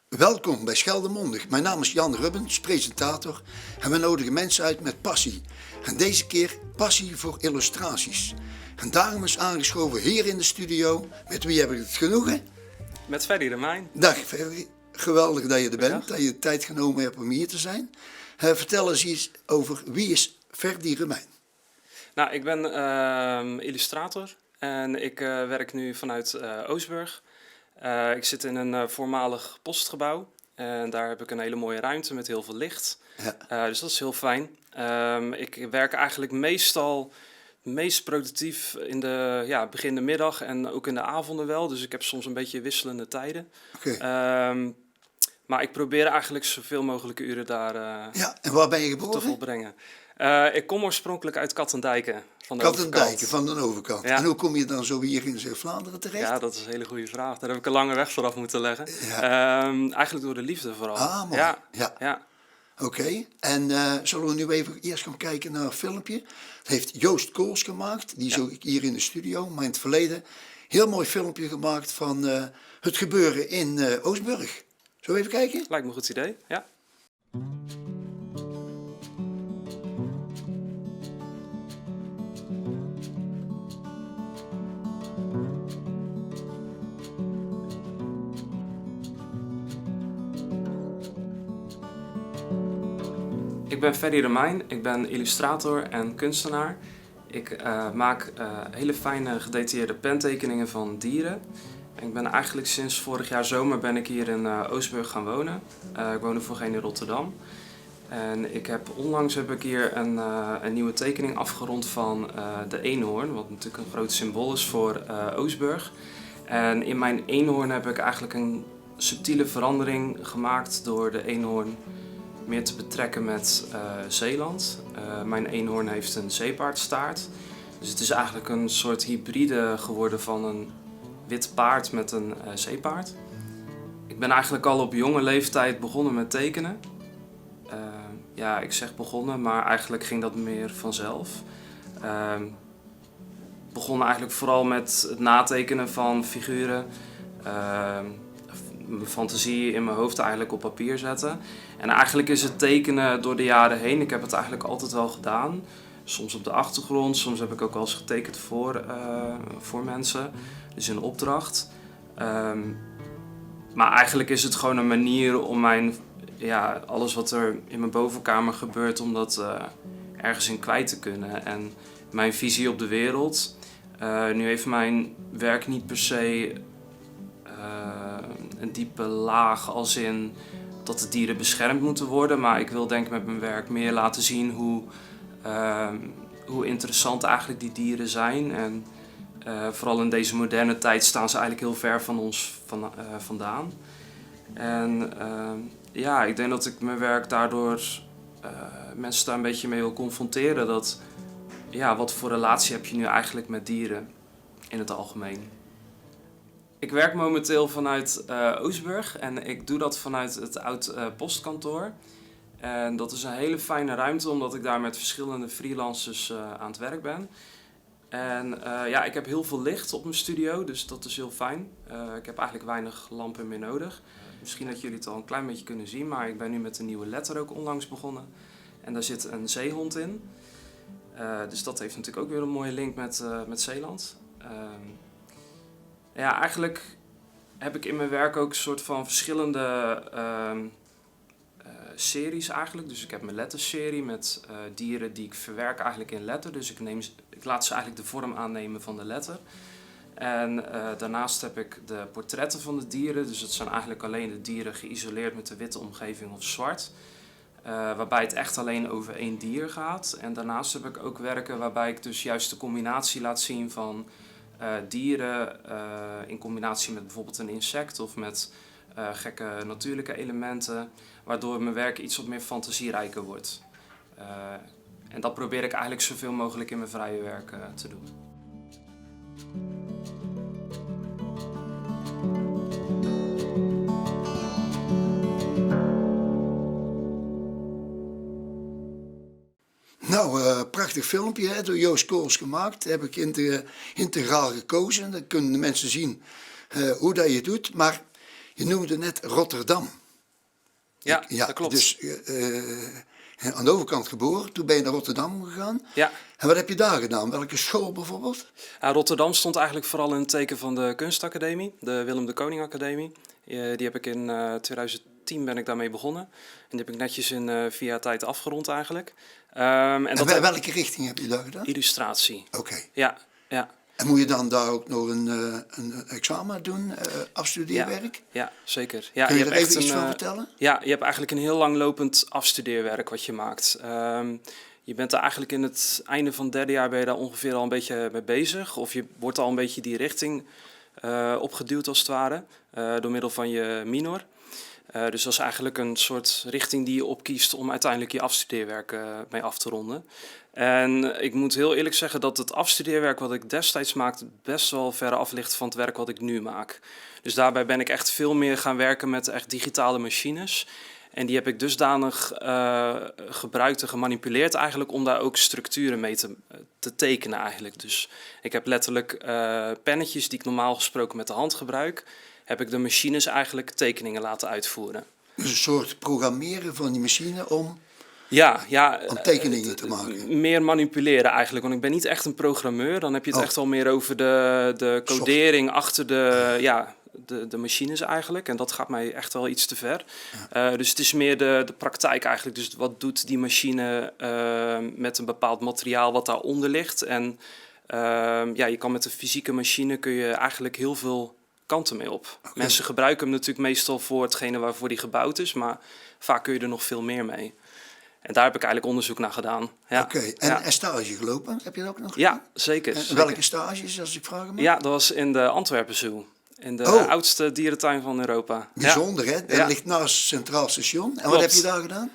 Welkom bij Scheldemondig. Mijn naam is Jan Rubbens, presentator, en we nodigen mensen uit met passie. En deze keer passie voor illustraties. En daarom is aangeschoven hier in de studio, met wie heb ik het genoegen? Met Ferdy Remijn. Dag Ferdy, geweldig dat je er bent, Dag. dat je de tijd genomen hebt om hier te zijn. Vertel eens iets over wie is Ferdy Remijn? Nou, ik ben illustrator en ik werk nu vanuit Oostburg. Ik zit in een voormalig postgebouw en daar heb ik een hele mooie ruimte met heel veel licht. Ja. Dus dat is heel fijn. Ik werk eigenlijk meestal meest productief in de begin de middag en ook in de avonden wel. Dus ik heb soms een beetje wisselende tijden. Oké. Maar ik probeer eigenlijk zoveel mogelijke uren daar Ja, en waar ben je te geboren? volbrengen. Ik kom oorspronkelijk uit Katendijken. Van de Katendijken, overkant. van de overkant. Ja. En hoe kom je dan zo hier in Zeeuw-Vlaanderen terecht? Ja, dat is een hele goede vraag. Daar heb ik een lange weg vooraf moeten leggen. Eigenlijk door de liefde vooral. Ah, mooi. Ja, Ja. ja. Oké, en zullen we nu even eerst gaan kijken naar een filmpje? Dat heeft Joost Kools gemaakt, die zoek ik hier in de studio, maar in het verleden heel mooi filmpje gemaakt van het gebeuren in Oostburg. Zullen we even kijken? Lijkt me een goed idee. Ja. Ik ben Ferdy Remijn, ik ben illustrator en kunstenaar. Ik maak hele fijne gedetailleerde pentekeningen van dieren. Ik ben eigenlijk sinds vorig jaar zomer ben ik hier in Oostburg gaan wonen. Ik woon voorheen in Rotterdam. En onlangs heb ik hier een nieuwe tekening afgerond van de eenhoorn, wat natuurlijk een groot symbool is voor Oostburg. En in mijn eenhoorn heb ik eigenlijk een subtiele verandering gemaakt door de eenhoorn meer te betrekken met Zeeland. Mijn eenhoorn heeft een zeepaardstaart. Dus het is eigenlijk een soort hybride geworden van een wit paard met een zeepaard. Ik ben eigenlijk al op jonge leeftijd begonnen met tekenen. Ja, ik zeg begonnen, maar eigenlijk ging dat meer vanzelf. Begon eigenlijk vooral met het natekenen van figuren. Mijn fantasie in mijn hoofd eigenlijk op papier zetten. En eigenlijk is het tekenen door de jaren heen, ik heb het eigenlijk altijd wel gedaan. Soms op de achtergrond, soms heb ik ook wel eens getekend voor mensen, dus in opdracht. Maar eigenlijk is het gewoon een manier om alles wat er in mijn bovenkamer gebeurt, om dat ergens in kwijt te kunnen. En mijn visie op de wereld. Nu heeft mijn werk niet per se een diepe laag als in dat de dieren beschermd moeten worden. Maar ik wil denk ik met mijn werk meer laten zien hoe interessant eigenlijk die dieren zijn. En vooral in deze moderne tijd staan ze eigenlijk heel ver van ons vandaan. En ik denk dat ik mijn werk daardoor mensen daar een beetje mee wil confronteren. Wat voor relatie heb je nu eigenlijk met dieren in het algemeen? Ik werk momenteel vanuit Oostburg en ik doe dat vanuit het oud postkantoor. En dat is een hele fijne ruimte omdat ik daar met verschillende freelancers aan het werk ben. En ik heb heel veel licht op mijn studio, dus dat is heel fijn. Ik heb eigenlijk weinig lampen meer nodig. Misschien dat jullie het al een klein beetje kunnen zien, maar ik ben nu met een nieuwe letter ook onlangs begonnen. En daar zit een zeehond in. Dus dat heeft natuurlijk ook weer een mooie link met Zeeland. Eigenlijk heb ik in mijn werk ook een soort van verschillende series eigenlijk. Dus ik heb mijn letterserie met dieren die ik verwerk eigenlijk in letter. Dus ik laat ze eigenlijk de vorm aannemen van de letter. En daarnaast heb ik de portretten van de dieren. Dus dat zijn eigenlijk alleen de dieren geïsoleerd met de witte omgeving of zwart. Waarbij het echt alleen over één dier gaat. En daarnaast heb ik ook werken waarbij ik dus juist de combinatie laat zien van dieren in combinatie met bijvoorbeeld een insect of met gekke natuurlijke elementen, waardoor mijn werk iets wat meer fantasierijker wordt. En dat probeer ik eigenlijk zoveel mogelijk in mijn vrije werk te doen. Nou, prachtig filmpje hè, door Joost Kools gemaakt. Heb ik integraal gekozen. Dan kunnen de mensen zien hoe dat je het doet. Maar Je noemde net Rotterdam. Ja, dat klopt. Dus aan de overkant geboren, toen ben je naar Rotterdam gegaan. Ja. En wat heb je daar gedaan? Welke school bijvoorbeeld? Rotterdam stond eigenlijk vooral in het teken van de kunstacademie, de Willem de Koning Academie. Die heb ik in 2010 ben ik daarmee begonnen. En die heb ik netjes in 4 jaar tijd afgerond eigenlijk. En welke richting heb je daar gedaan? Illustratie. Oké. Ja, ja. En moet je dan daar ook nog een examen doen, afstudeerwerk? Ja, zeker. Ja, Kun je er hebt even iets van vertellen? Ja, je hebt eigenlijk een heel langlopend afstudeerwerk wat je maakt. Je bent er eigenlijk in het einde van het 3e jaar ben je daar ongeveer al een beetje mee bezig. Of je wordt al een beetje die richting opgeduwd als het ware, door middel van je minor. Dus dat is eigenlijk een soort richting die je opkiest om uiteindelijk je afstudeerwerk mee af te ronden. En ik moet heel eerlijk zeggen dat het afstudeerwerk wat ik destijds maakte best wel ver af ligt van het werk wat ik nu maak. Dus daarbij ben ik echt veel meer gaan werken met echt digitale machines. En die heb ik dusdanig gebruikt en gemanipuleerd eigenlijk om daar ook structuren mee te tekenen eigenlijk. Dus ik heb letterlijk pennetjes die ik normaal gesproken met de hand gebruik, heb ik de machines eigenlijk tekeningen laten uitvoeren. Dus een soort programmeren van die machine om om tekeningen te maken. Meer manipuleren eigenlijk, want ik ben niet echt een programmeur. Dan heb je het echt wel meer over de codering achter de machines eigenlijk. En dat gaat mij echt wel iets te ver. Ja. Dus het is meer de praktijk eigenlijk. Dus wat doet die machine met een bepaald materiaal wat daaronder ligt. En je kan met de fysieke machine kun je eigenlijk heel veel kanten mee op. Okay. Mensen gebruiken hem natuurlijk meestal voor hetgene waarvoor die gebouwd is. Maar vaak kun je er nog veel meer mee. En daar heb ik eigenlijk onderzoek naar gedaan. Ja. Oké, en stage gelopen? Heb je dat ook nog gedaan? Ja, zeker. En welke stages, als ik vragen mag? Ja, dat was in de Antwerpen Zoo. In de oudste dierentuin van Europa. Bijzonder, hè? Dat ligt naast het Centraal Station. En wat heb je daar gedaan?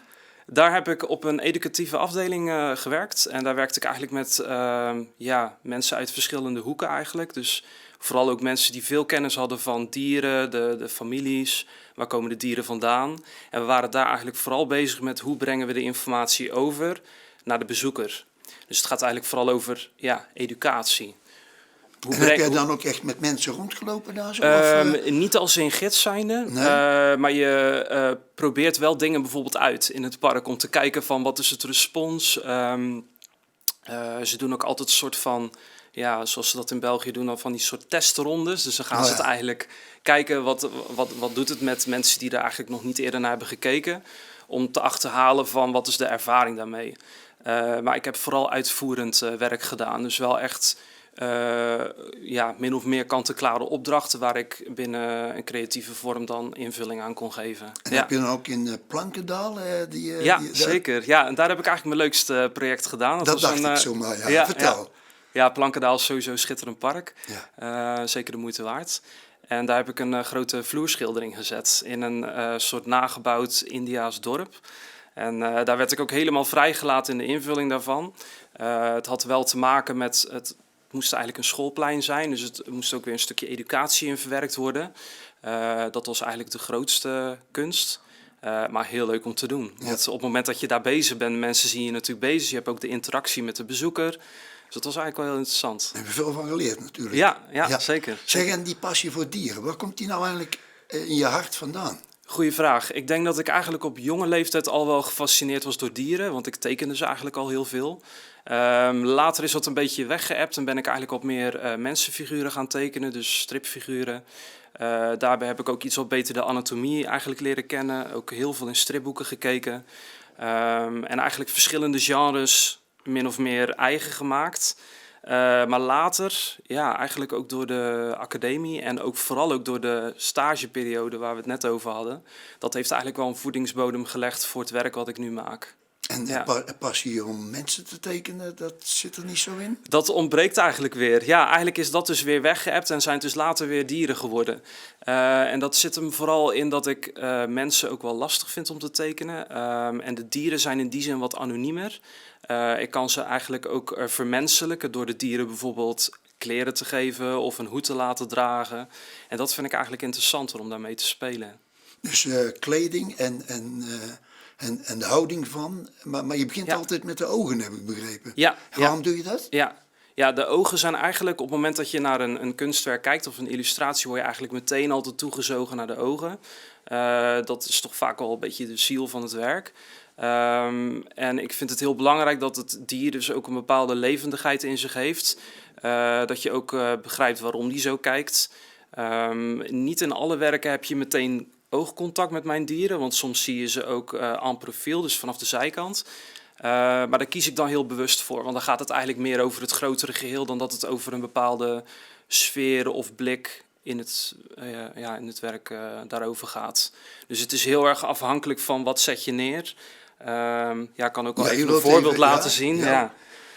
Daar heb ik op een educatieve afdeling gewerkt. En daar werkte ik eigenlijk met mensen uit verschillende hoeken eigenlijk. Dus vooral ook mensen die veel kennis hadden van dieren, de families. Waar komen de dieren vandaan? En we waren daar eigenlijk vooral bezig met hoe brengen we de informatie over naar de bezoeker. Dus het gaat eigenlijk vooral over educatie. Heb jij dan ook echt met mensen rondgelopen daar zo? Niet als in gids zijnde, nee? maar je probeert wel dingen bijvoorbeeld uit in het park om te kijken van wat is het respons. Ze doen ook altijd een soort van, zoals ze dat in België doen, dan van die soort testrondes. Dus dan gaan ze het eigenlijk kijken wat doet het met mensen die er eigenlijk nog niet eerder naar hebben gekeken. Om te achterhalen van wat is de ervaring daarmee. Maar ik heb vooral uitvoerend werk gedaan. Dus wel echt min of meer kant-en-klare opdrachten waar ik binnen een creatieve vorm dan invulling aan kon geven. En heb je dan ook in Plankendaal? Zeker. Ja, en daar heb ik eigenlijk mijn leukste project gedaan. Dat dacht ik zomaar, ja. Vertel. Ja, Plankendaal is sowieso een schitterend park. Ja. Zeker de moeite waard. En daar heb ik een grote vloerschildering gezet in een soort nagebouwd Indiaas dorp. En daar werd ik ook helemaal vrijgelaten in de invulling daarvan. Het had wel te maken met het moest eigenlijk een schoolplein zijn, dus het moest ook weer een stukje educatie in verwerkt worden. Dat was eigenlijk de grootste kunst, maar heel leuk om te doen. Ja. Want op het moment dat je daar bezig bent, mensen zien je natuurlijk bezig. Je hebt ook de interactie met de bezoeker. Dus dat was eigenlijk wel heel interessant. Daar heb je veel van geleerd natuurlijk. Ja, zeker. Zeg, en die passie voor dieren, waar komt die nou eigenlijk in je hart vandaan? Goeie vraag. Ik denk dat ik eigenlijk op jonge leeftijd al wel gefascineerd was door dieren, want ik tekende ze eigenlijk al heel veel. Later is dat een beetje weggeëpt en ben ik eigenlijk wat meer mensenfiguren gaan tekenen, dus stripfiguren. Daarbij heb ik ook iets wat beter de anatomie eigenlijk leren kennen, ook heel veel in stripboeken gekeken. En eigenlijk verschillende genres min of meer eigen gemaakt. Maar later, eigenlijk ook door de academie en ook vooral ook door de stageperiode waar we het net over hadden. Dat heeft eigenlijk wel een voedingsbodem gelegd voor het werk wat ik nu maak. En passie om mensen te tekenen, dat zit er niet zo in? Dat ontbreekt eigenlijk weer. Ja, eigenlijk is dat dus weer weggeëpt en zijn het dus later weer dieren geworden. En dat zit hem vooral in dat ik mensen ook wel lastig vind om te tekenen. En de dieren zijn in die zin wat anoniemer. Ik kan ze eigenlijk ook vermenselijken door de dieren bijvoorbeeld kleren te geven of een hoed te laten dragen. En dat vind ik eigenlijk interessanter om daarmee te spelen. Dus kleding en de houding van, maar je begint altijd met de ogen, heb ik begrepen. Ja. En waarom doe je dat? Ja. Ja, de ogen zijn eigenlijk op het moment dat je naar een kunstwerk kijkt of een illustratie, word je eigenlijk meteen altijd toegezogen naar de ogen. Dat is toch vaak wel een beetje de ziel van het werk. En ik vind het heel belangrijk dat het dier dus ook een bepaalde levendigheid in zich heeft. Dat je ook begrijpt waarom die zo kijkt. Niet in alle werken heb je meteen oogcontact met mijn dieren, want soms zie je ze ook en profiel, dus vanaf de zijkant. Maar daar kies ik dan heel bewust voor, want dan gaat het eigenlijk meer over het grotere geheel dan dat het over een bepaalde sfeer of blik in het werk daarover gaat. Dus het is heel erg afhankelijk van wat zet je neer. Ik kan ook wel even een voorbeeld laten zien. Ja.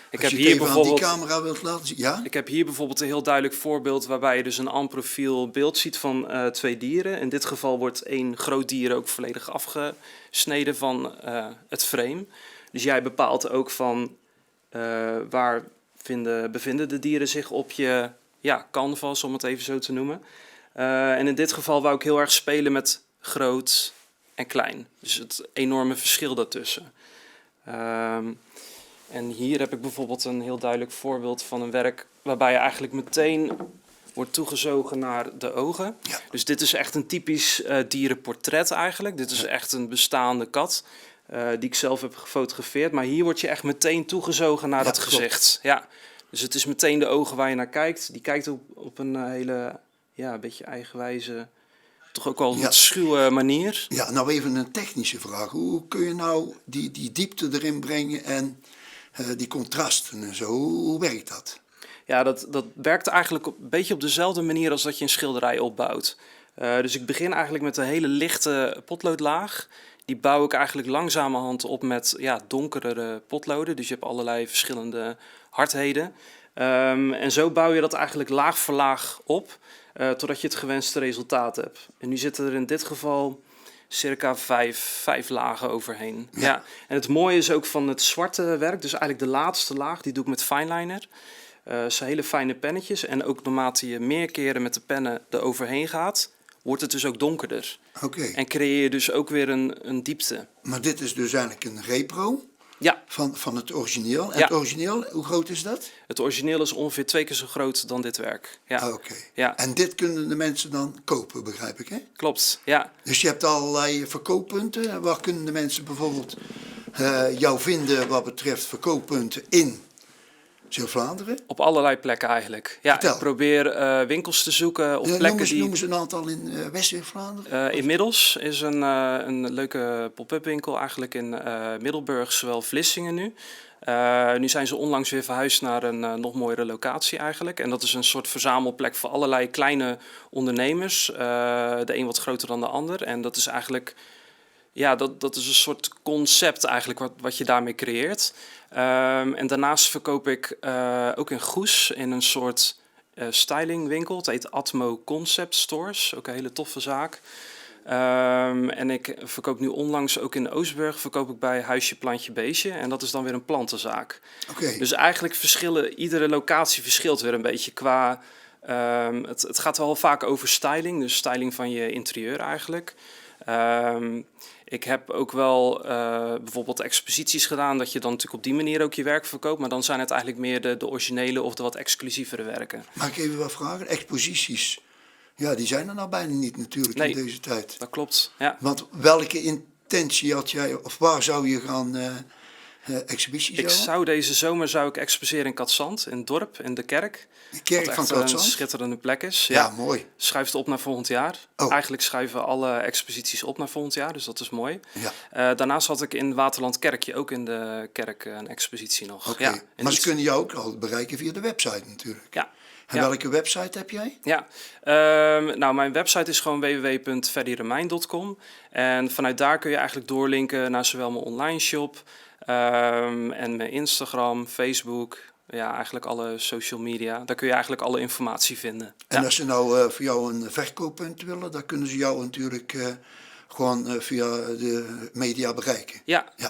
Ik heb hier bijvoorbeeld aan die camera wilt laten zien. Ja? Ik heb hier bijvoorbeeld een heel duidelijk voorbeeld waarbij je dus een en profiel beeld ziet van 2 dieren. In dit geval wordt 1 groot dier ook volledig afgesneden van het frame. Dus jij bepaalt ook van waar bevinden de dieren zich op je canvas, om het even zo te noemen. En in dit geval wou ik heel erg spelen met groot en klein. Dus het enorme verschil daartussen. En hier heb ik bijvoorbeeld een heel duidelijk voorbeeld van een werk waarbij je eigenlijk meteen wordt toegezogen naar de ogen. Ja. Dus dit is echt een typisch dierenportret eigenlijk. Dit is echt een bestaande kat die ik zelf heb gefotografeerd. Maar hier word je echt meteen toegezogen naar het gezicht. Ja. Dus het is meteen de ogen waar je naar kijkt. Die kijkt op een hele, een beetje eigenwijze, toch ook wel een schuwe manier. Ja, nou even een technische vraag. Hoe kun je nou die diepte erin brengen en die contrasten en zo? Hoe werkt dat? Ja, dat werkt eigenlijk een beetje op dezelfde manier als dat je een schilderij opbouwt. Dus ik begin eigenlijk met een hele lichte potloodlaag. Die bouw ik eigenlijk langzamerhand op met donkerere potloden. Dus je hebt allerlei verschillende hardheden. En zo bouw je dat eigenlijk laag voor laag op, totdat je het gewenste resultaat hebt. En nu zitten er in dit geval circa vijf lagen overheen. Ja. En het mooie is ook van het zwarte werk, dus eigenlijk de laatste laag, die doe ik met fineliner. Zijn hele fijne pennetjes. En ook naarmate je meer keren met de pennen eroverheen gaat, wordt het dus ook donkerder. Oké. En creëer je dus ook weer een diepte. Maar dit is dus eigenlijk een repro van het origineel. En het origineel, hoe groot is dat? Het origineel is ongeveer 2 keer zo groot dan dit werk. Ja. Oké. Ja. En dit kunnen de mensen dan kopen, begrijp ik, hè? Klopt, ja. Dus je hebt allerlei verkooppunten. Waar kunnen de mensen bijvoorbeeld jou vinden wat betreft verkooppunten in Zeeuw-Vlaanderen? Op allerlei plekken eigenlijk. Ja, Vertel. ik probeer winkels te zoeken of plekken die... Noemen ze een aantal in West-Zeeuw-Vlaanderen? Inmiddels is een leuke pop-up winkel eigenlijk in Middelburg, zowel Vlissingen nu. Nu zijn ze onlangs weer verhuisd naar een nog mooiere locatie eigenlijk. En dat is een soort verzamelplek voor allerlei kleine ondernemers. De een wat groter dan de ander. En dat is eigenlijk... Ja, dat is een soort concept eigenlijk wat je daarmee creëert. En daarnaast verkoop ik ook in Goes in een soort stylingwinkel. Het heet Atmo Concept Stores, ook een hele toffe zaak. En ik verkoop nu onlangs ook in Oostburg verkoop ik bij Huisje Plantje Beestje. En dat is dan weer een plantenzaak. Okay. Dus eigenlijk iedere locatie verschilt weer een beetje qua... Het gaat wel vaak over styling, dus styling van je interieur eigenlijk. Ik heb ook wel bijvoorbeeld exposities gedaan, dat je dan natuurlijk op die manier ook je werk verkoopt. Maar dan zijn het eigenlijk meer de originele of de wat exclusievere werken. Mag ik even wat vragen? Exposities, ja, die zijn er nou bijna niet natuurlijk in deze tijd. Dat klopt, ja. Want welke intentie had jij, of waar zou je gaan exhibities houden? Zou deze zomer exposeren in Katzand, in het dorp, in de kerk. De kerk van Katzand? Wat een schitterende plek is. Ja, mooi. Schuift op naar volgend jaar. Oh. Eigenlijk schuiven alle exposities op naar volgend jaar, dus dat is mooi. Ja. Daarnaast had ik in Waterland Kerkje ook in de kerk een expositie nog. Oké. Ja, Maar ze kunnen jou ook al bereiken via de website natuurlijk. Ja. En welke website heb jij? Ja, nou mijn website is gewoon www.ferdyromein.com. En vanuit daar kun je eigenlijk doorlinken naar zowel mijn online shop en mijn Instagram, Facebook, ja, eigenlijk alle social media. Daar kun je eigenlijk alle informatie vinden. En als ze nou voor jou een verkooppunt willen, dan kunnen ze jou natuurlijk gewoon via de media bereiken.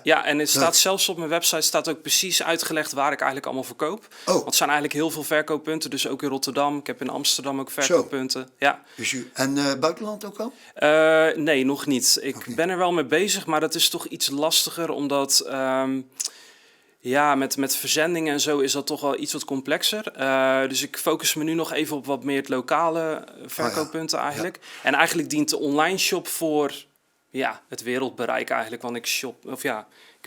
Ja, en het staat zelfs op mijn website staat ook precies uitgelegd waar ik eigenlijk allemaal verkoop. Oh. Want er zijn eigenlijk heel veel verkooppunten, dus ook in Rotterdam. Ik heb in Amsterdam ook verkooppunten. Ja. Dus en buitenland ook al? Nee, nog niet. Ik ben er wel mee bezig, maar dat is toch iets lastiger, omdat Ja, met verzendingen en zo is dat toch wel iets wat complexer. Dus ik focus me nu nog even op wat meer het lokale verkooppunten eigenlijk. En eigenlijk dient de online shop voor het wereldbereik eigenlijk. Want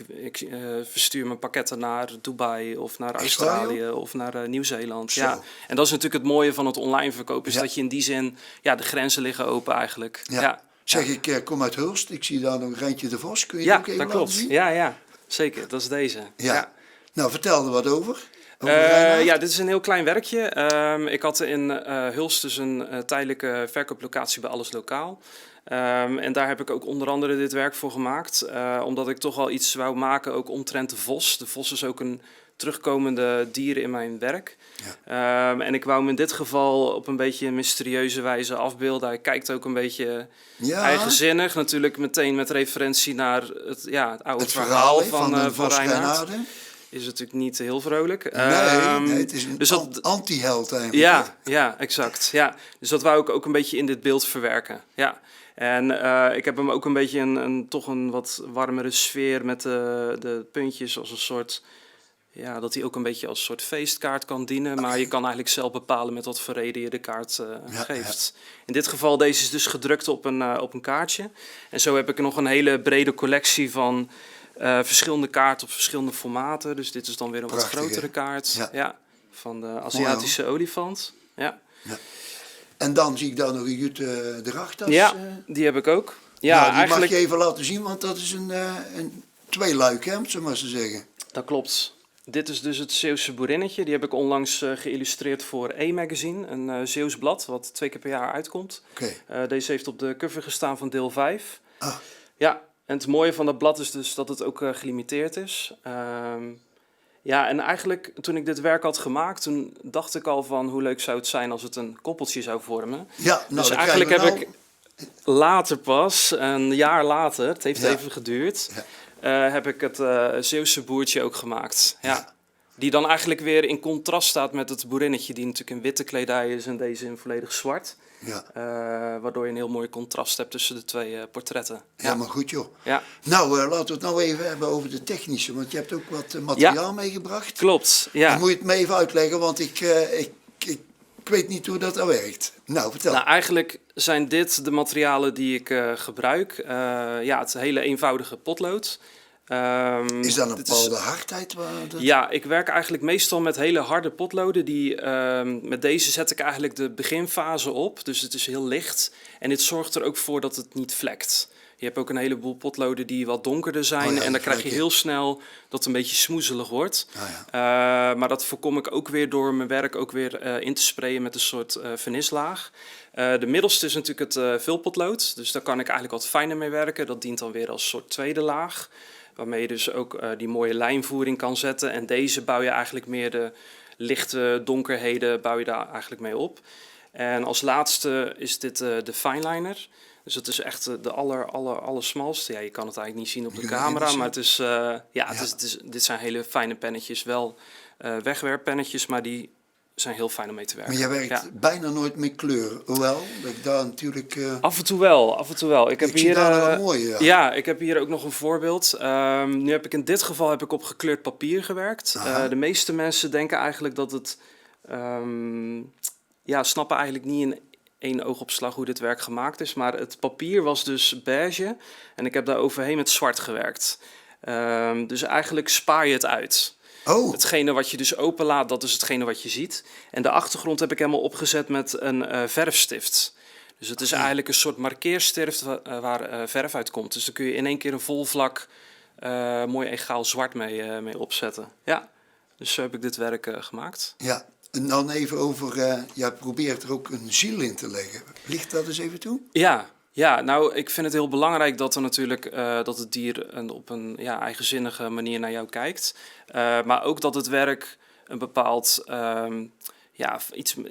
ik verstuur mijn pakketten naar Dubai of naar Australië of naar Nieuw-Zeeland. Zo. Ja. En dat is natuurlijk het mooie van het online verkopen. Is Ja. dat je in die zin, de grenzen liggen open eigenlijk. Ja. Ja. Zeg, ik kom uit Hulst. Ik zie daar nog Rijntje de Vos. Kun je Ja, het ook even dat laten klopt. zien? Ja, zeker. Dat is deze. Ja. Nou, vertel er wat over. Reinoud. Ja, dit is een heel klein werkje. Ik had in Hulst dus een tijdelijke verkooplocatie bij Alles Lokaal. En daar heb ik ook onder andere dit werk voor gemaakt. Omdat ik toch wel iets wou maken ook omtrent de vos. De vos is ook een terugkomende dier in mijn werk. Ja. En ik wou hem in dit geval op een beetje een mysterieuze wijze afbeelden. Hij kijkt ook een beetje eigenzinnig. Natuurlijk meteen met referentie naar het oude verhaal van Reinoud. Is natuurlijk niet heel vrolijk. Nee, het is een dus anti-held eigenlijk. Ja, exact. Ja. Dus dat wou ik ook een beetje in dit beeld verwerken. Ja. En ik heb hem ook een beetje toch een wat warmere sfeer met de puntjes als een soort... Ja, dat hij ook een beetje als een soort feestkaart kan dienen. Maar je kan eigenlijk zelf bepalen met wat voor reden je de kaart geeft. Ja. In dit geval, deze is dus gedrukt op een kaartje. En zo heb ik nog een hele brede collectie van verschillende kaarten op verschillende formaten. Dus dit is dan weer een wat grotere kaart. Ja, van de Aziatische olifant. Ja. En dan zie ik daar nog een jute drachtas. Ja, die heb ik ook. Ja, die eigenlijk... mag je even laten zien, want dat is een tweeluik, hè, om het zo maar te zeggen. Dat klopt. Dit is dus het Zeeuwse boerinnetje. Die heb ik onlangs geïllustreerd voor E-magazine, een Zeeuws blad wat 2 keer per jaar uitkomt. Deze heeft op de cover gestaan van deel 5. Ja, en het mooie van dat blad is dus dat het ook gelimiteerd is. En eigenlijk toen ik dit werk had gemaakt, toen dacht ik al van hoe leuk zou het zijn als het een koppeltje zou vormen. Ja, nou, dus eigenlijk heb ik later pas, een jaar later, het heeft even geduurd... heb ik het Zeeuwse boertje ook gemaakt. Ja. Die dan eigenlijk weer in contrast staat met het boerinnetje... die natuurlijk in witte kledij is en deze in volledig zwart. Ja. Waardoor je een heel mooi contrast hebt tussen de twee portretten. Ja, maar goed joh. Ja. Nou, laten we het nou even hebben over de technische. Want je hebt ook wat materiaal meegebracht. Klopt, ja. Dan moet je het me even uitleggen, want ik weet niet hoe dat nou werkt. Nou, vertel. Nou, eigenlijk zijn dit de materialen die ik gebruik. Het hele eenvoudige potlood. Is dat een bepaalde hardheid? Ja, ik werk eigenlijk meestal met hele harde potloden. Met deze zet ik eigenlijk de beginfase op. Dus het is heel licht. En dit zorgt er ook voor dat het niet vlekt. Je hebt ook een heleboel potloden die wat donkerder zijn. En dan krijg je heel snel dat het een beetje smoezelig wordt. Maar dat voorkom ik ook weer door mijn werk ook weer in te sprayen met een soort vernislaag. De middelste is natuurlijk het vulpotlood. Dus daar kan ik eigenlijk wat fijner mee werken. Dat dient dan weer als soort tweede laag. Waarmee je dus ook die mooie lijnvoering kan zetten. En deze bouw je eigenlijk meer de lichte donkerheden bouw je daar eigenlijk mee op. En als laatste is dit de fineliner. Dus het is echt de allersmalste. Ja, je kan het eigenlijk niet zien op de camera, maar het is, dit zijn hele fijne pennetjes. Wel wegwerppennetjes, maar die zijn heel fijn om mee te werken. Maar jij werkt bijna nooit met kleur, hoewel dat ik daar natuurlijk... Af en toe wel. Ik heb zie daar wel mooi, ik heb hier ook nog een voorbeeld. Nu heb ik in dit geval op gekleurd papier gewerkt. De meeste mensen denken eigenlijk dat het... snappen eigenlijk niet in één oogopslag hoe dit werk gemaakt is. Maar het papier was dus beige en ik heb daar overheen met zwart gewerkt. Dus eigenlijk spaar je het uit. Hetgene wat je dus openlaat, dat is hetgene wat je ziet. En de achtergrond heb ik helemaal opgezet met een verfstift. Dus het is eigenlijk een soort markeerstift waar verf uit komt. Dus dan kun je in één keer een vol vlak mooi egaal zwart mee opzetten. Ja, dus zo heb ik dit werk gemaakt. Ja. En dan even over, jij probeert er ook een ziel in te leggen. Ligt dat eens even toe? Ja, nou, ik vind het heel belangrijk dat er natuurlijk dat het dier op een eigenzinnige manier naar jou kijkt. Maar ook dat het werk een bepaald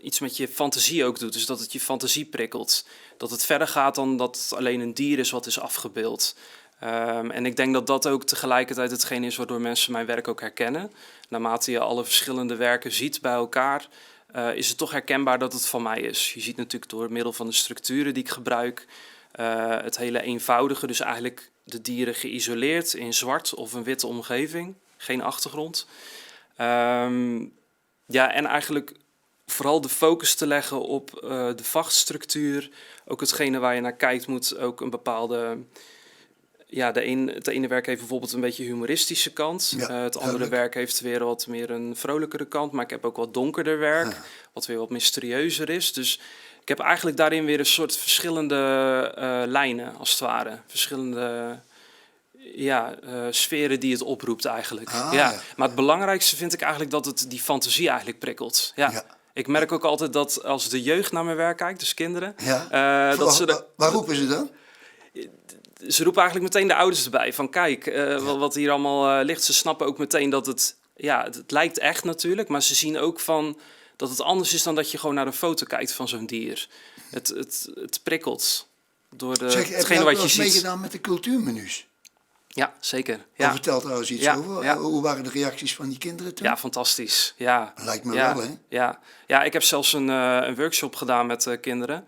iets met je fantasie ook doet. Dus dat het je fantasie prikkelt. Dat het verder gaat dan dat het alleen een dier is wat is afgebeeld. En ik denk dat dat ook tegelijkertijd hetgeen is waardoor mensen mijn werk ook herkennen. Naarmate je alle verschillende werken ziet bij elkaar, is het toch herkenbaar dat het van mij is. Je ziet natuurlijk door middel van de structuren die ik gebruik, het hele eenvoudige, dus eigenlijk de dieren geïsoleerd in zwart of een witte omgeving. geen achtergrond. Ja, en eigenlijk vooral de focus te leggen op de vachtstructuur. Ook hetgene waar je naar kijkt moet ook een bepaalde... Ja, het ene werk heeft bijvoorbeeld een beetje humoristische kant. Ja, Het andere duidelijk. werk heeft weer wat meer een vrolijkere kant. Maar ik heb ook wat donkerder werk, wat weer wat mysterieuzer is. Dus ik heb eigenlijk daarin weer een soort verschillende lijnen, als het ware. Verschillende sferen die het oproept eigenlijk. Ja. Maar het belangrijkste vind ik eigenlijk dat het die fantasie eigenlijk prikkelt. Ja. Ja. Ik merk ook altijd dat als de jeugd naar mijn werk kijkt, dus kinderen... Ja. dat ze Waar roepen ze dan? Ze roepen eigenlijk meteen de ouders erbij. Van kijk, wat hier allemaal ligt. Ze snappen ook meteen dat het... Ja, het lijkt echt natuurlijk. Maar ze zien ook van dat het anders is dan dat je gewoon naar een foto kijkt van zo'n dier. Het prikkelt door Zeg, heb hetgene je ook wat wel je eens ziet. meegedaan met de cultuurmenu's? Ja, zeker. Ja. Ja, Vertel trouwens iets Ja, over. ja. Hoe waren de reacties van die kinderen toen? ja, fantastisch. Ja. Lijkt me Ja, wel, hè? ja, ik heb zelfs een workshop gedaan met kinderen.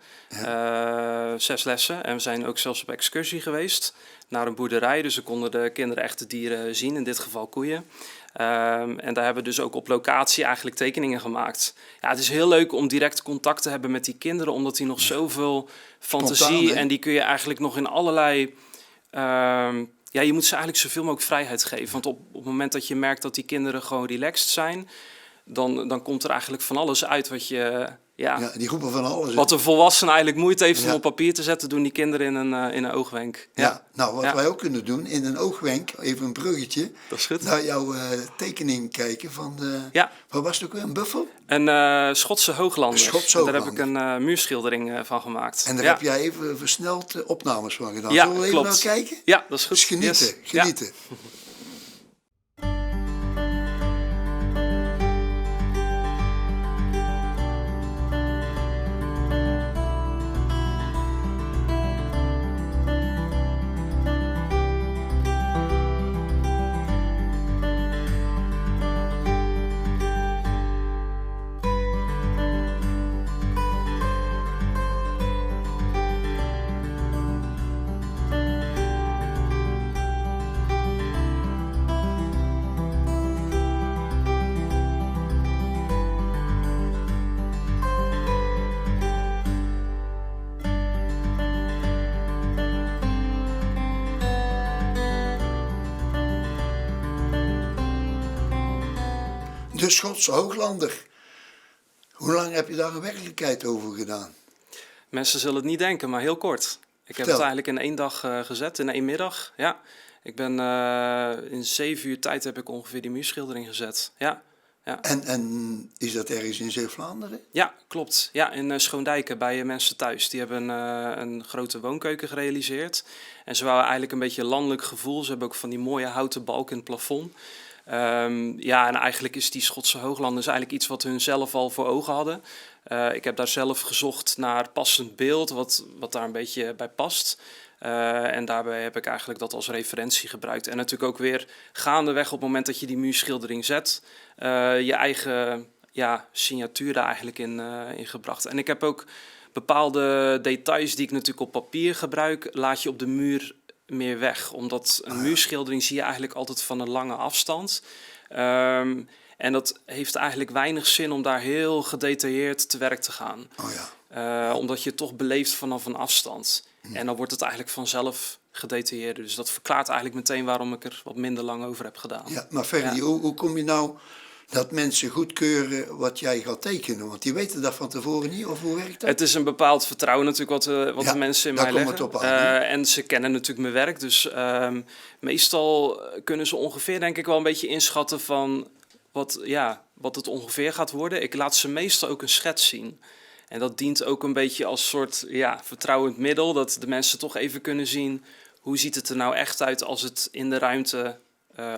6 lessen. En we zijn ook zelfs op excursie geweest naar een boerderij. Dus we konden de kinderen echt de dieren zien, in dit geval koeien. En daar hebben we dus ook op locatie eigenlijk tekeningen gemaakt. Ja, het is heel leuk om direct contact te hebben met die kinderen, omdat die nog zoveel fantasie... Spontaan, hè? en die kun je eigenlijk nog in allerlei... ja, je moet ze eigenlijk zoveel mogelijk vrijheid geven. Want op het moment dat je merkt dat die kinderen gewoon relaxed zijn... dan komt er eigenlijk van alles uit wat je... Ja, die roepen van alles. hè? Wat een volwassene eigenlijk moeite heeft om Ja. op papier te zetten... doen die kinderen in een oogwenk. Ja. Nou, wat Ja. wij ook kunnen doen, in een oogwenk, even een bruggetje... Dat is goed. naar jouw tekening kijken van de... Ja. Wat was het ook weer? Een buffel? Een Schotse hooglander. Een Schotse En daar heb ik hooglander. een muurschildering van gemaakt. En daar ja. heb jij even versneld opnames van gedaan. Ja, Zullen we even klopt. naar kijken? Ja, dat is goed. Dus genieten, Yes. Ja. genieten. De Schotse hooglander. Hoe lang heb je daar een werkelijkheid over gedaan? Mensen zullen het niet denken, maar heel kort. Ik heb Vertel. het eigenlijk in 1 dag gezet, in 1 middag. Ja. Ik ben in 7 uur tijd heb ik ongeveer die muurschildering gezet. Ja. Ja. En is dat ergens in Zeeuws-Vlaanderen? Ja, klopt. Ja, in Schoondijken bij mensen thuis. Die hebben een grote woonkeuken gerealiseerd. En ze wouden eigenlijk een beetje een landelijk gevoel. Ze hebben ook van die mooie houten balken in het plafond. Ja, en eigenlijk is die Schotse hooglanders eigenlijk iets wat hun zelf al voor ogen hadden. Ik heb daar zelf gezocht naar passend beeld, wat daar een beetje bij past. En daarbij heb ik eigenlijk dat als referentie gebruikt. En natuurlijk ook weer gaandeweg op het moment dat je die muurschildering zet, je eigen signatuur daar eigenlijk in gebracht. En ik heb ook bepaalde details die ik natuurlijk op papier gebruik, laat je op de muur meer weg. Omdat een muurschildering zie je eigenlijk altijd van een lange afstand. En dat heeft eigenlijk weinig zin om daar heel gedetailleerd te werk te gaan. Oh ja. Omdat je het toch beleeft vanaf een afstand. En dan wordt het eigenlijk vanzelf gedetailleerder. Dus dat verklaart eigenlijk meteen waarom ik er wat minder lang over heb gedaan. Ja, maar Ferdy, Ja. hoe kom je nou dat mensen goedkeuren wat jij gaat tekenen? Want die weten dat van tevoren niet, of hoe werkt dat? Het is een bepaald vertrouwen natuurlijk wat Ja, de mensen in daar mij komt leggen. het op aan, hè? En ze kennen natuurlijk mijn werk. Dus meestal kunnen ze ongeveer denk ik wel een beetje inschatten van wat het ongeveer gaat worden. Ik laat ze meestal ook een schets zien. En dat dient ook een beetje als soort vertrouwend middel. Dat de mensen toch even kunnen zien hoe ziet het er nou echt uit als het in de ruimte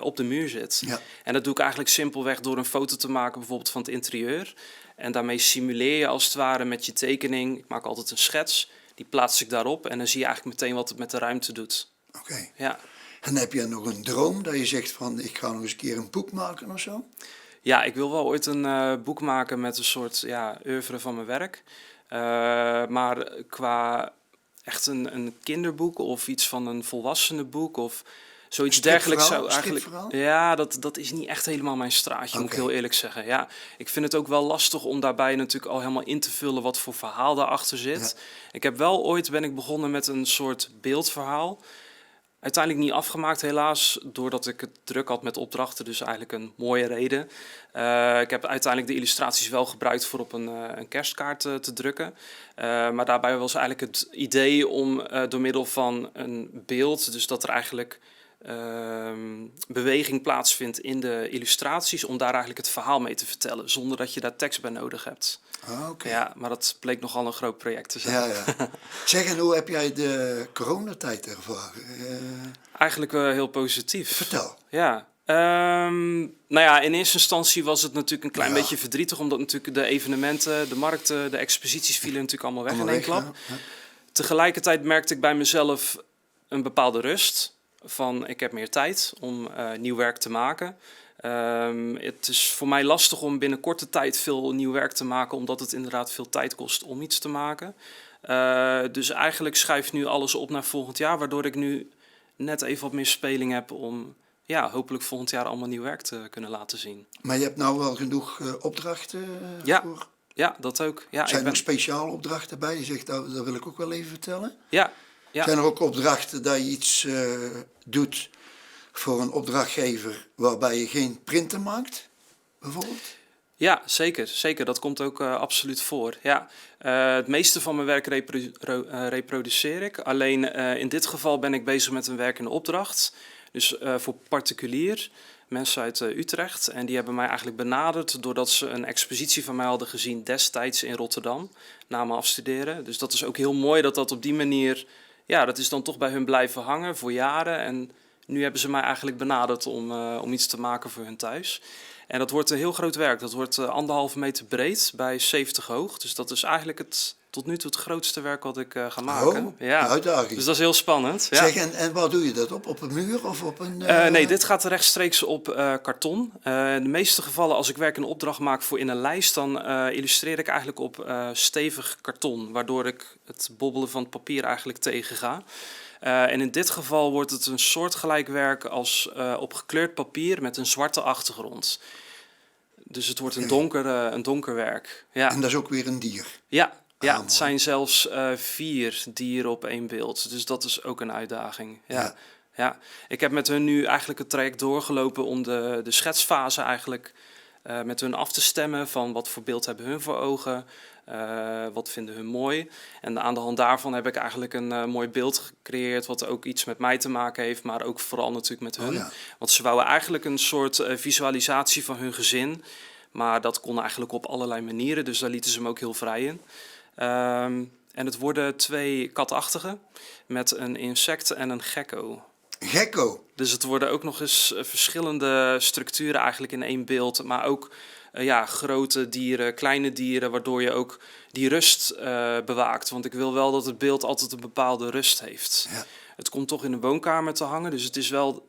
op de muur zit. Ja. En dat doe ik eigenlijk simpelweg door een foto te maken bijvoorbeeld van het interieur. En daarmee simuleer je als het ware met je tekening. Ik maak altijd een schets, die plaats ik daarop. En dan zie je eigenlijk meteen wat het met de ruimte doet. Oké. Ja. En heb je nog een droom dat je zegt van ik ga nog eens een keer een boek maken of zo? Ja, ik wil wel ooit een boek maken met een soort oeuvre van mijn werk. Maar qua echt een kinderboek of iets van een volwassenenboek of Zoiets Stripverhaal? dergelijks zou eigenlijk... Stripverhaal? Ja, dat is niet echt helemaal mijn straatje, moet ik Oké. heel eerlijk zeggen. Ja, ik vind het ook wel lastig om daarbij natuurlijk al helemaal in te vullen wat voor verhaal daarachter zit. Ik heb wel ooit ben ik begonnen met een soort beeldverhaal. Uiteindelijk niet afgemaakt helaas, doordat ik het druk had met opdrachten, dus eigenlijk een mooie reden. Ik heb uiteindelijk de illustraties wel gebruikt voor op een kerstkaart te drukken. Maar daarbij was eigenlijk het idee om door middel van een beeld, dus dat er eigenlijk beweging plaatsvindt in de illustraties, om daar eigenlijk het verhaal mee te vertellen, zonder dat je daar tekst bij nodig hebt. Oké. Ja, maar dat bleek nogal een groot project te zijn. Ja, ja. Zeg, en hoe heb jij de coronatijd ervaren? Eigenlijk heel positief. Vertel. Ja. Nou ja, in eerste instantie was het natuurlijk een klein Ja. beetje verdrietig, omdat natuurlijk de evenementen, de markten, de exposities vielen natuurlijk allemaal weg Allemaal in één weg, klap. ja. Tegelijkertijd merkte ik bij mezelf een bepaalde rust. Van ik heb meer tijd om nieuw werk te maken. Het is voor mij lastig om binnen korte tijd veel nieuw werk te maken, omdat het inderdaad veel tijd kost om iets te maken. Dus eigenlijk schuift nu alles op naar volgend jaar, waardoor ik nu net even wat meer speling heb om hopelijk volgend jaar allemaal nieuw werk te kunnen laten zien. Maar je hebt nou wel genoeg opdrachten Ja. voor? Ja, dat ook. Ja, Zijn er nog speciale opdrachten bij? Je zegt, dat wil ik ook wel even vertellen. Ja, ja. Zijn er ook opdrachten dat je iets doet voor een opdrachtgever waarbij je geen printen maakt, bijvoorbeeld? Ja, zeker. Zeker. Dat komt ook absoluut voor. Ja. Het meeste van mijn werk reproduceer ik. Alleen in dit geval ben ik bezig met een werkende opdracht. Dus voor particulier, mensen uit Utrecht. En die hebben mij eigenlijk benaderd doordat ze een expositie van mij hadden gezien destijds in Rotterdam. Na mijn afstuderen. Dus dat is ook heel mooi dat dat op die manier... Ja, dat is dan toch bij hun blijven hangen voor jaren. En nu hebben ze mij eigenlijk benaderd om iets te maken voor hun thuis. En dat wordt een heel groot werk. Dat wordt 1,5 meter breed bij 70 hoog. Dus dat is eigenlijk tot nu toe het grootste werk wat ik ga maken. Oh, een uitdaging. Dus dat is heel spannend. Ja. Zeg, en waar doe je dat op? Op een muur of op een... Nee, dit gaat rechtstreeks op karton. In de meeste gevallen, als ik werk een opdracht maak voor in een lijst, dan illustreer ik eigenlijk op stevig karton, waardoor ik het bobbelen van het papier eigenlijk tegenga. En in dit geval wordt het een soortgelijk werk als op gekleurd papier met een zwarte achtergrond. Dus het wordt een donker werk. Ja. En dat is ook weer een dier. Ja, mooi. het zijn zelfs 4 dieren op 1 beeld. Dus dat is ook een uitdaging. Ja. Ja. Ik heb met hun nu eigenlijk het traject doorgelopen om de schetsfase eigenlijk met hun af te stemmen van wat voor beeld hebben hun voor ogen, wat vinden hun mooi. En aan de hand daarvan heb ik eigenlijk een mooi beeld gecreëerd wat ook iets met mij te maken heeft, maar ook vooral natuurlijk met hun. Oh ja. Want ze wouden eigenlijk een soort visualisatie van hun gezin, maar dat kon eigenlijk op allerlei manieren, dus daar lieten ze me ook heel vrij in. En het worden 2 katachtigen met een insect en een gekko. Gekko. Dus het worden ook nog eens verschillende structuren eigenlijk in 1 beeld, maar ook grote dieren, kleine dieren, waardoor je ook die rust bewaakt. Want ik wil wel dat het beeld altijd een bepaalde rust heeft. Ja. Het komt toch in een woonkamer te hangen, dus het is wel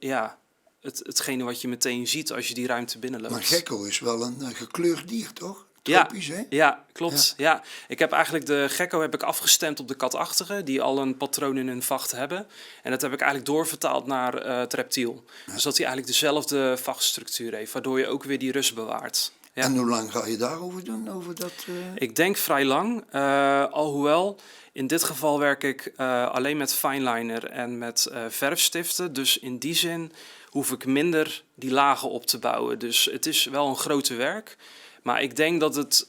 hetgene wat je meteen ziet als je die ruimte binnenloopt. Maar gekko is wel een gekleurd dier, toch? Ja, Tropisch, hè? ja, klopt. Ja. Ik heb eigenlijk de gekko afgestemd op de katachtigen, die al een patroon in hun vacht hebben. En dat heb ik eigenlijk doorvertaald naar het reptiel. Ja. Dus dat hij eigenlijk dezelfde vachtstructuur heeft, waardoor je ook weer die rust bewaart. Ja. En hoe lang ga je daarover doen? Over dat, Ik denk vrij lang, alhoewel in dit geval werk ik alleen met fineliner en met verfstiften. Dus in die zin hoef ik minder die lagen op te bouwen. Dus het is wel een grote werk. Maar ik denk dat het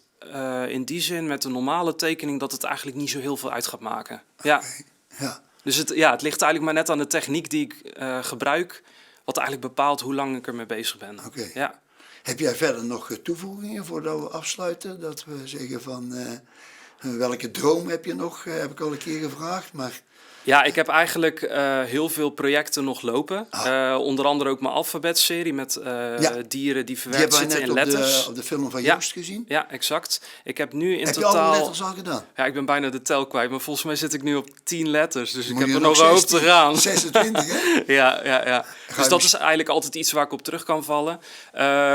in die zin met een normale tekening dat het eigenlijk niet zo heel veel uit gaat maken. Ja. Okay. Ja. Dus het ligt eigenlijk maar net aan de techniek die ik gebruik, wat eigenlijk bepaalt hoe lang ik ermee bezig ben. Okay. Ja. Heb jij verder nog toevoegingen voordat we afsluiten? Dat we zeggen van welke droom heb je nog? Heb ik al een keer gevraagd, maar... Ja, ik heb eigenlijk heel veel projecten nog lopen. Onder andere ook mijn alfabetserie met dieren die verwerkt zitten in letters. Die hebben we net op de film van Joost gezien. Ja, exact. Ik heb nu in heb totaal... je alle letters al gedaan? Ja, ik ben bijna de tel kwijt, maar volgens mij zit ik nu op 10 letters. Dus Moet ik heb je er nog wel op te gaan. 26, hè? Ja. Dus dat is eigenlijk altijd iets waar ik op terug kan vallen.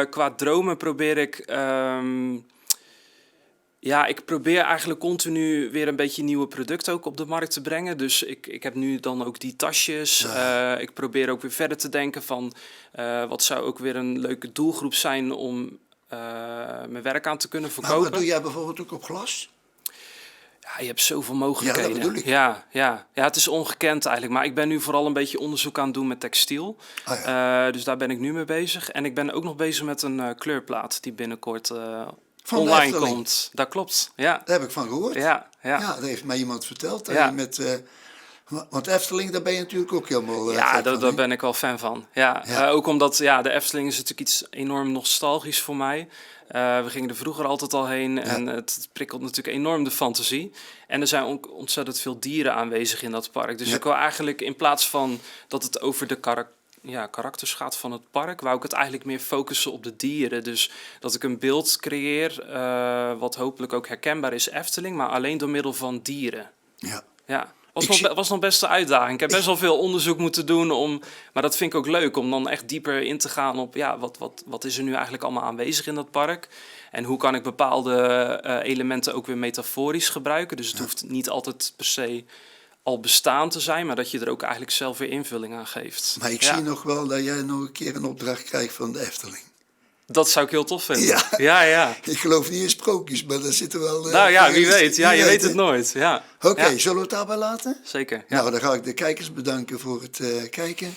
Qua dromen probeer ik... Ja, ik probeer eigenlijk continu weer een beetje nieuwe producten ook op de markt te brengen. Dus ik heb nu dan ook die tasjes. Ik probeer ook weer verder te denken van wat zou ook weer een leuke doelgroep zijn om mijn werk aan te kunnen Maar verkopen. wat doe jij bijvoorbeeld ook op glas? Ja, je hebt zoveel mogelijkheden. Ja, dat bedoel ik. Ja, het is ongekend eigenlijk. Maar ik ben nu vooral een beetje onderzoek aan het doen met textiel. Ah, ja. Dus daar ben ik nu mee bezig. En ik ben ook nog bezig met een kleurplaat die binnenkort Van de online Efteling. komt. Dat klopt, ja. Daar heb ik van gehoord. Ja. Ja, dat heeft mij iemand verteld. Dat Ja. je met, want Efteling, daar ben je natuurlijk ook helemaal Ja, gek daar van, hè? ben ik wel fan van. Ja, Ja. ook omdat de Efteling is natuurlijk iets enorm nostalgisch voor mij. We gingen er vroeger altijd al heen en het prikkelt natuurlijk enorm de fantasie. En er zijn ook ontzettend veel dieren aanwezig in dat park. Dus Ja. ik wil eigenlijk in plaats van dat het over de karakters gaat van het park, wou ik het eigenlijk meer focussen op de dieren. Dus dat ik een beeld creëer wat hopelijk ook herkenbaar is Efteling, maar alleen door middel van dieren. Ja. Ja, Ik was nog best een uitdaging. Ik heb best wel veel onderzoek moeten doen, maar dat vind ik ook leuk om dan echt dieper in te gaan op wat is er nu eigenlijk allemaal aanwezig in dat park. En hoe kan ik bepaalde elementen ook weer metaforisch gebruiken. Dus het hoeft niet altijd per se al bestaan te zijn, maar dat je er ook eigenlijk zelf weer invulling aan geeft. Maar ik zie nog wel dat jij nog een keer een opdracht krijgt van de Efteling. Dat zou ik heel tof vinden. Ja. Ja. Ik geloof niet in sprookjes, maar daar zitten wel... Nou ja, wie weet. Ja, je weet hè? het nooit. Ja. Oké, Ja, zullen we het daarbij laten? zeker. Ja. Nou, dan ga ik de kijkers bedanken voor het kijken.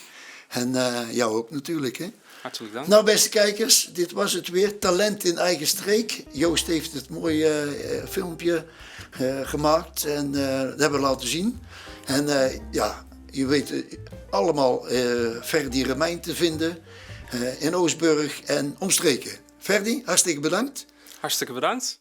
En jou ook natuurlijk, hè? Hartelijk dank. Nou, beste kijkers, dit was het weer. Talent in eigen streek. Joost heeft het mooie filmpje gemaakt en dat hebben we laten zien. En ja, je weet allemaal Ferdi Remijn te vinden in Oostburg en omstreken. Ferdi, hartstikke bedankt. Hartstikke bedankt.